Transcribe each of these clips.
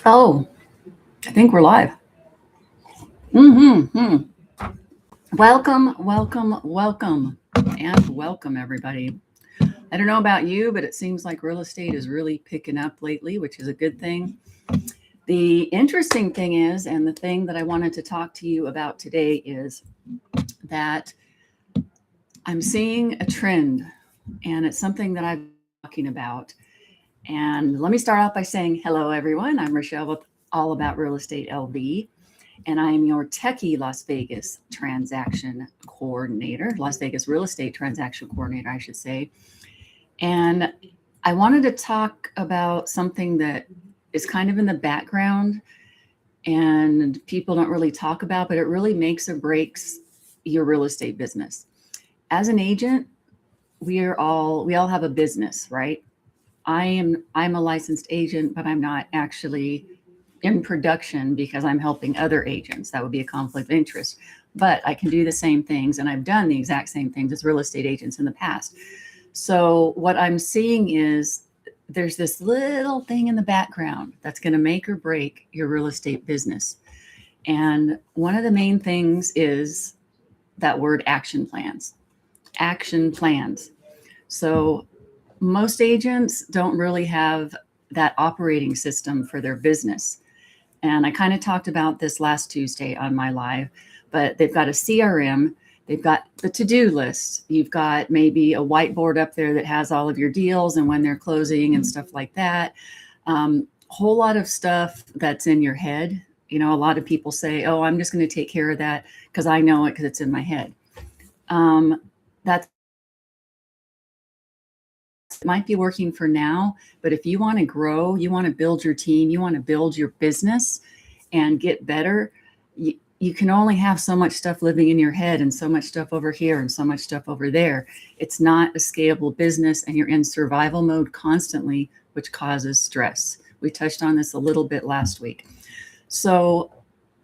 Oh, I think we're live. Mm-hmm. Welcome, welcome, welcome, and welcome, everybody. I don't know about you, but it seems like real estate is really picking up lately, which is a good thing. The interesting thing is, and the thing that I wanted to talk to you about today is that I'm seeing a trend, and it's something that I've been talking about. And let me start off by saying hello, everyone. I'm Rachelle with All About Real Estate LV. And I am your techie Las Vegas transaction coordinator, Las Vegas real estate transaction coordinator, I should say. And I wanted to talk about something that is kind of in the background and people don't really talk about, but it really makes or breaks your real estate business. As an agent, we all have a business, right? I'm a licensed agent, but I'm not actually in production because I'm helping other agents. That would be a conflict of interest. But I can do the same things, and I've done the exact same things as real estate agents in the past. So what I'm seeing is there's this little thing in the background that's going to make or break your real estate business. And one of the main things is that word action plans. Action plans. So most agents don't really have that operating system for their business. And I kind of talked about this last Tuesday on my live, but they've got a CRM, they've got the to-do list, you've got maybe a whiteboard up there that has all of your deals and when they're closing and stuff like that. Whole lot of stuff that's in your head. You know, a lot of people say, oh, I'm just going to take care of that because I know it because it's in my head. That might be working for now, but if you want to grow, you want to build your team, you want to build your business and get better, you can only have so much stuff living in your head and so much stuff over here and so much stuff over there. It's not a scalable business and you're in survival mode constantly, which causes stress. We touched on this a little bit last week. So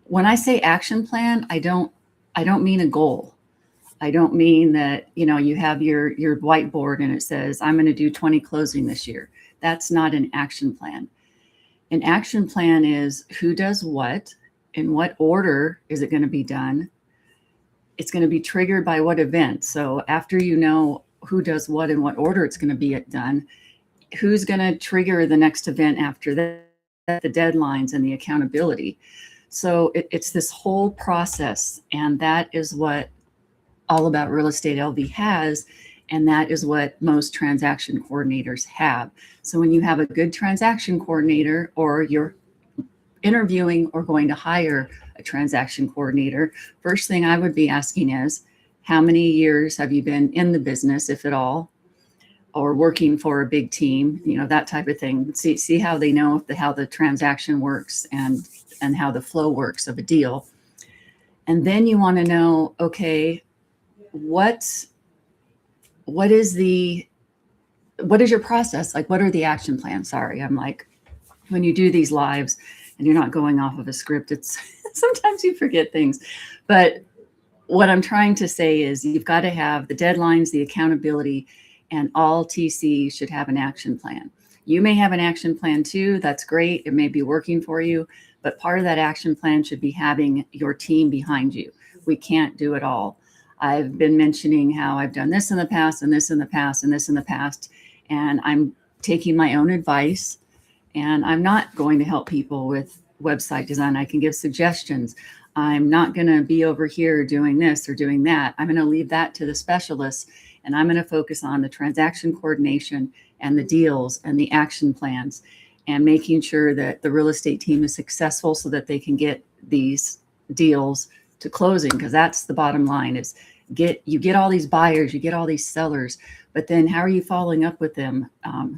when I say action plan, I don't mean a goal. I don't mean that, you know, you have your whiteboard and it says, I'm going to do 20 closing this year. That's not an action plan. An action plan is who does what, in what order is it going to be done. It's going to be triggered by what event. So after you know who does what in what order it's going to be done, who's going to trigger the next event after that, the deadlines and the accountability. So it's this whole process. And that is what All About Real Estate LV has, and that is what most transaction coordinators have. So when you have a good transaction coordinator or you're interviewing or going to hire a transaction coordinator, first thing I would be asking is, how many years have you been in the business, if at all, or working for a big team, you know, that type of thing. See how they know how the transaction works and how the flow works of a deal. And then you want to know, okay, what is your process? Like, what are the action plans? Sorry, I'm like, when you do these lives and you're not going off of a script, it's sometimes you forget things. But what I'm trying to say is you've got to have the deadlines, the accountability, and all TCs should have an action plan. You may have an action plan too. That's great. It may be working for you, but part of that action plan should be having your team behind you. We can't do it all. I've been mentioning how I've done this in the past and this in the past and this in the past, and I'm taking my own advice, and I'm not going to help people with website design. I can give suggestions. I'm not going to be over here doing this or doing that. I'm going to leave that to the specialists, and I'm going to focus on the transaction coordination and the deals and the action plans and making sure that the real estate team is successful so that they can get these deals to closing, because that's the bottom line is you get all these buyers, you get all these sellers, but then how are you following up with them?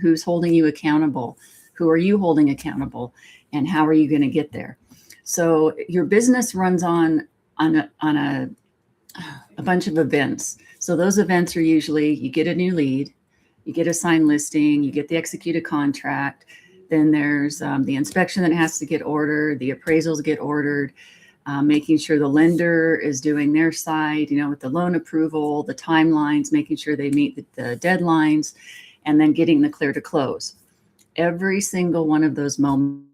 Who's holding you accountable? Who are you holding accountable? And how are you going to get there? So your business runs on a bunch of events. So those events are usually you get a new lead, you get a signed listing, you get the executed contract. Then there's the inspection that has to get ordered, the appraisals get ordered, making sure the lender is doing their side, with the loan approval, the timelines, making sure they meet the deadlines, and then getting the clear to close. Every single one of those moments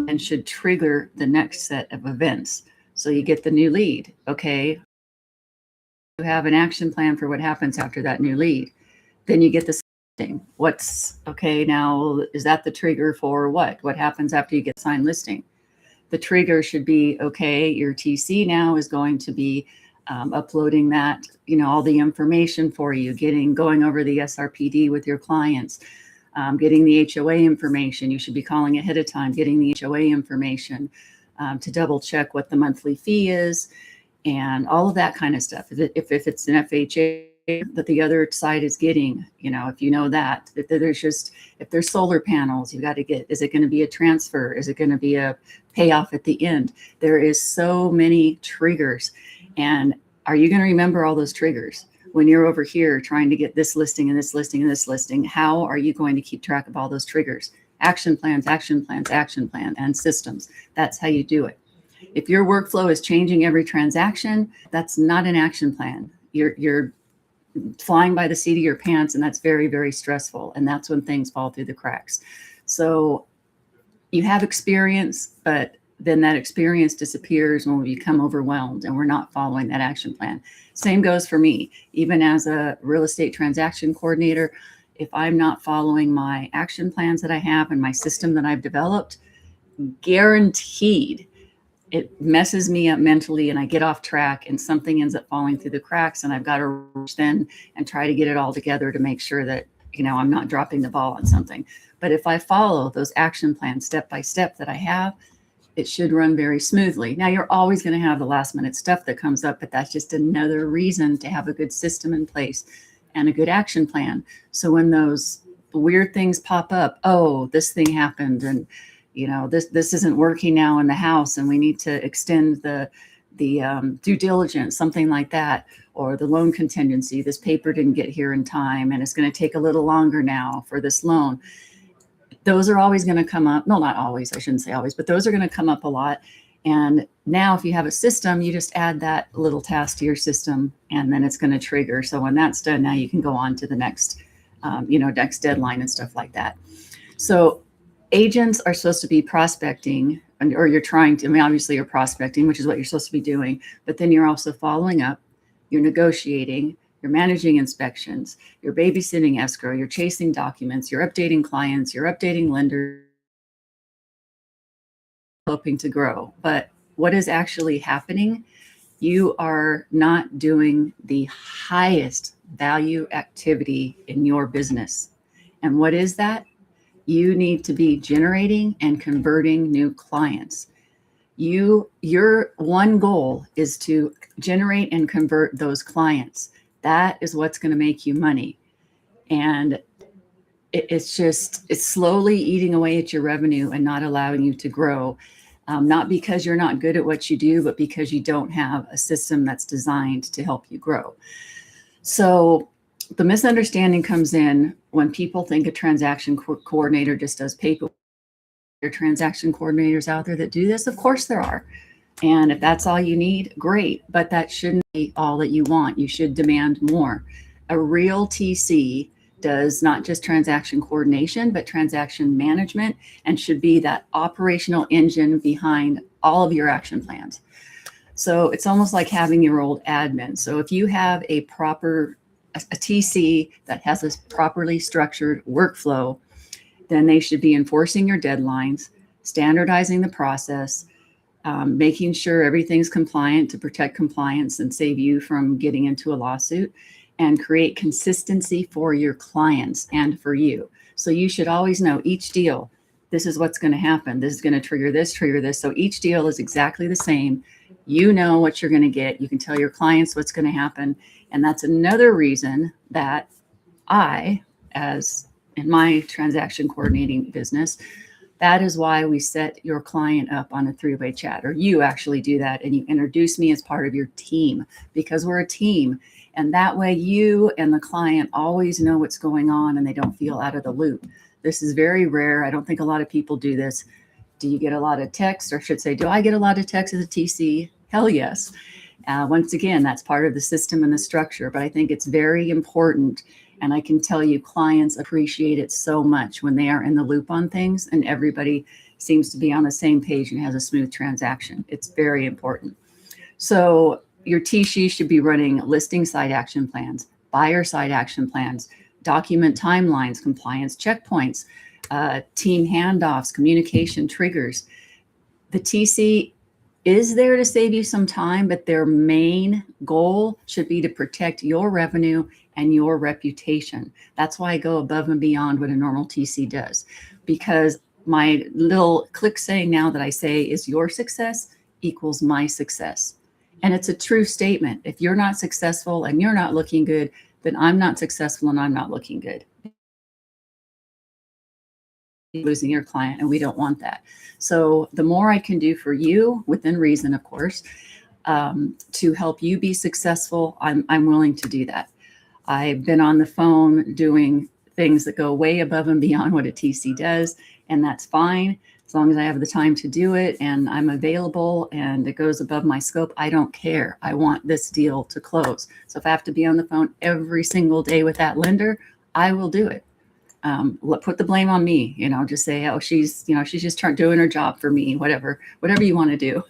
and should trigger the next set of events. So you get the new lead. Okay, you have an action plan for what happens after that new lead. Then you get the listing. What's okay now? Is that the trigger for what? What happens after you get signed listing? The trigger should be, okay, your TC now is going to be uploading that, all the information for you, going over the SRPD with your clients, getting the HOA information. You should be calling ahead of time, getting the HOA information to double check what the monthly fee is and all of that kind of stuff. If it's an FHA that the other side is getting, if you know that, if there's solar panels, you got to get, is it going to be a transfer? Is it going to be a payoff at the end? There is so many triggers. And are you going to remember all those triggers? When you're over here trying to get this listing and this listing and this listing, how are you going to keep track of all those triggers? Action plans, and systems. That's how you do it. If your workflow is changing every transaction, that's not an action plan. You're flying by the seat of your pants, and that's very, very stressful. And that's when things fall through the cracks. So you have experience, but then that experience disappears when we become overwhelmed and we're not following that action plan. Same goes for me. Even as a real estate transaction coordinator, if I'm not following my action plans that I have and my system that I've developed, guaranteed it messes me up mentally and I get off track and something ends up falling through the cracks, and I've got to rush then and try to get it all together to make sure that, I'm not dropping the ball on something. But if I follow those action plans step by step that I have, it should run very smoothly. Now, you're always going to have the last minute stuff that comes up, but that's just another reason to have a good system in place and a good action plan. So when those weird things pop up, oh, this thing happened, and this isn't working now in the house, and we need to extend the due diligence, something like that, or the loan contingency. This paper didn't get here in time, and it's going to take a little longer now for this loan. Those are always going to come up. No, not always. I shouldn't say always, but those are going to come up a lot. And now if you have a system, you just add that little task to your system, and then it's going to trigger. So when that's done, now you can go on to the next, next deadline and stuff like that. So agents are supposed to be prospecting, or you're trying to, obviously you're prospecting, which is what you're supposed to be doing, but then you're also following up, you're negotiating, you're managing inspections, you're babysitting escrow, you're chasing documents, you're updating clients, you're updating lenders, hoping to grow. But what is actually happening? You are not doing the highest value activity in your business. And what is that? You need to be generating and converting new clients. Your one goal is to generate and convert those clients. That is what's going to make you money. And it's slowly eating away at your revenue and not allowing you to grow. Not because you're not good at what you do, but because you don't have a system that's designed to help you grow. So the misunderstanding comes in when people think a transaction coordinator just does paperwork. There are transaction coordinators out there that do this. Of course there are. And if that's all you need, great. But that shouldn't be all that you want. You should demand more. A real TC does not just transaction coordination, but transaction management, and should be that operational engine behind all of your action plans. So it's almost like having your old admin. So if you have a TC that has a properly structured workflow, then they should be enforcing your deadlines, standardizing the process, making sure everything's compliant to protect compliance and save you from getting into a lawsuit, and create consistency for your clients and for you. So you should always know each deal, this is what's going to happen. This is going to trigger this. So each deal is exactly the same. You know what you're going to get. You can tell your clients what's going to happen. And that's another reason that I, as in my transaction coordinating business, that is why we set your client up on a three-way chat, or you actually do that and you introduce me as part of your team, because we're a team. And that way you and the client always know what's going on and they don't feel out of the loop. This is very rare. I don't think a lot of people do this. Do you get a lot of texts, or I should say, do I get a lot of texts as a TC? Hell yes. Once again, that's part of the system and the structure, but I think it's very important. And I can tell you clients appreciate it so much when they are in the loop on things and everybody seems to be on the same page and has a smooth transaction. It's very important. So your TC should be running listing side action plans, buyer side action plans, document timelines, compliance checkpoints, team handoffs, communication triggers. The TC is there to save you some time, but their main goal should be to protect your revenue and your reputation. That's why I go above and beyond what a normal TC does, because my little click saying now that I say is your success equals my success. And it's a true statement. If you're not successful and you're not looking good, then I'm not successful and I'm not looking good. Losing your client, and we don't want that. So the more I can do for you, within reason, of course, to help you be successful, I'm willing to do that. I've been on the phone doing things that go way above and beyond what a TC does, and that's fine as long as I have the time to do it and I'm available and it goes above my scope. I don't care. I want this deal to close. So if I have to be on the phone every single day with that lender, I will do it. Put the blame on me, just say, oh, she's just doing her job for me, whatever you want to do.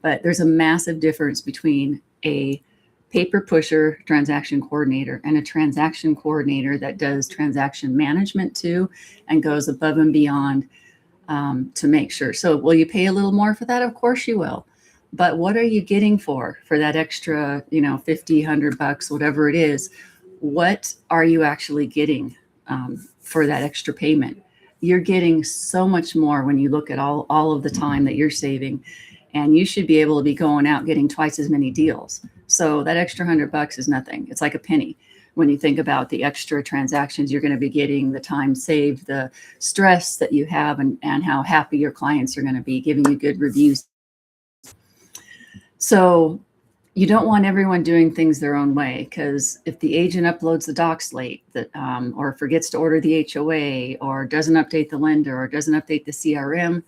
But there's a massive difference between a paper pusher transaction coordinator and a transaction coordinator that does transaction management too and goes above and beyond to make sure. So will you pay a little more for that? Of course you will. But what are you getting for that extra, $50, $100, whatever it is? What are you actually getting for that extra payment? You're getting so much more when you look at all of the time that you're saving, and you should be able to be going out getting twice as many deals. So that extra $100 is nothing. It's like a penny when you think about the extra transactions you're going to be getting, the time saved, the stress that you have, and how happy your clients are going to be giving you good reviews. So you don't want everyone doing things their own way, because if the agent uploads the docs late, or forgets to order the HOA, or doesn't update the lender, or doesn't update the CRM,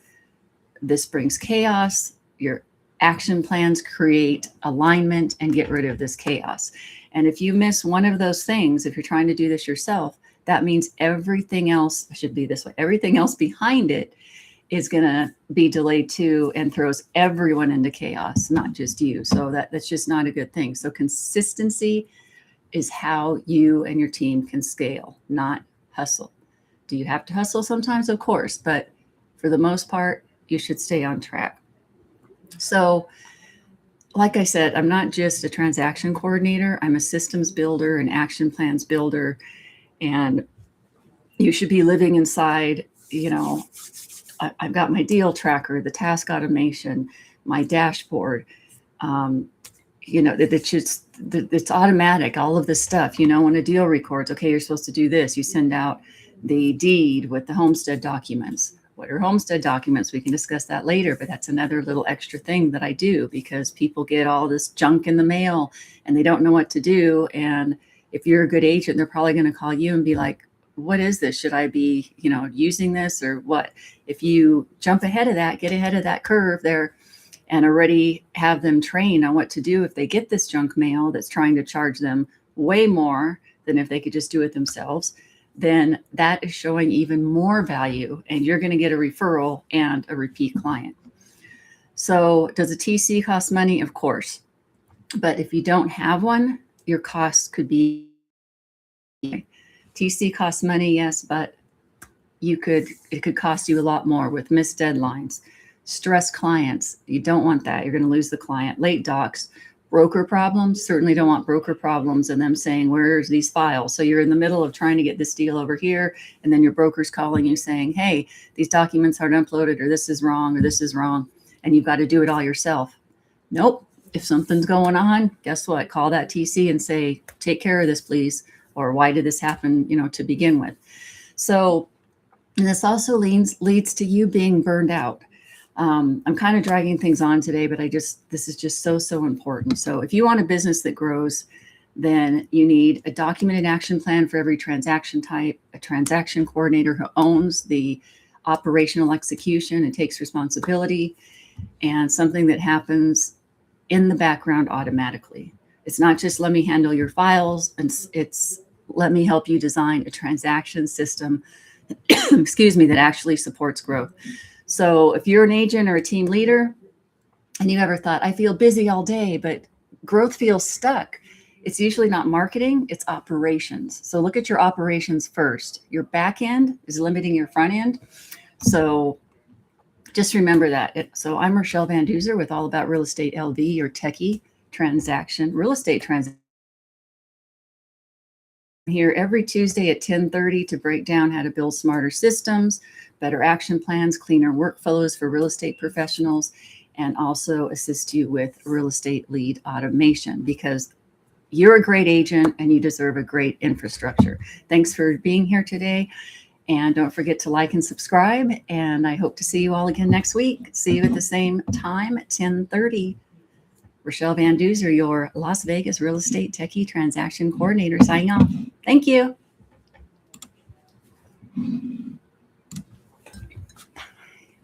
this brings chaos. Your action plans create alignment and get rid of this chaos. And if you miss one of those things, if you're trying to do this yourself, that means everything else should be this way. Everything else behind it is going to be delayed too, and throws everyone into chaos, not just you. So that's just not a good thing. So consistency is how you and your team can scale, not hustle. Do you have to hustle sometimes? Of course, but for the most part, you should stay on track. So like I said, I'm not just a transaction coordinator. I'm a systems builder, an action plans builder, and you should be living inside, I've got my deal tracker, the task automation, my dashboard. It's automatic, all of this stuff. When a deal records, okay, you're supposed to do this. You send out the deed with the homestead documents. What are homestead documents? We can discuss that later, but that's another little extra thing that I do, because people get all this junk in the mail and they don't know what to do. And if you're a good agent, they're probably going to call you and be like, what is this? Should I be, using this or what? If you jump ahead of that, get ahead of that curve there and already have them trained on what to do if they get this junk mail that's trying to charge them way more than if they could just do it themselves, then that is showing even more value, and you're going to get a referral and a repeat client. So does a TC cost money? Of course. But if you don't have one, your costs could be TC costs money, yes, but it could cost you a lot more with missed deadlines, stressed clients. You don't want that. You're going to lose the client. Late docs, broker problems. Certainly don't want broker problems and them saying, where's these files? So you're in the middle of trying to get this deal over here, and then your broker's calling you saying, hey, these documents aren't uploaded, or this is wrong, and you've got to do it all yourself. Nope. If something's going on, guess what? Call that TC and say, take care of this, please. Or why did this happen, to begin with? So, and this also leads to you being burned out. I'm kind of dragging things on today, but this is just so important. So if you want a business that grows, then you need a documented action plan for every transaction type, a transaction coordinator who owns the operational execution and takes responsibility, and something that happens in the background automatically. It's not just let me handle your files, and it's let me help you design a transaction system, excuse me, that actually supports growth. So if you're an agent or a team leader and you ever thought, I feel busy all day, but growth feels stuck, it's usually not marketing, it's operations. So look at your operations first. Your back end is limiting your front end. So just remember that. So I'm Rachelle Van Duser with All About Real Estate LV, your techie transaction, real estate transaction. Here every Tuesday at 10:30 to break down how to build smarter systems, better action plans, cleaner workflows for real estate professionals, and also assist you with real estate lead automation, because you're a great agent and you deserve a great infrastructure. Thanks for being here today. And don't forget to like and subscribe. And I hope to see you all again next week. See you at the same time at 10:30. Rachelle Van Duser, your Las Vegas real estate techie transaction coordinator, signing off. Thank you.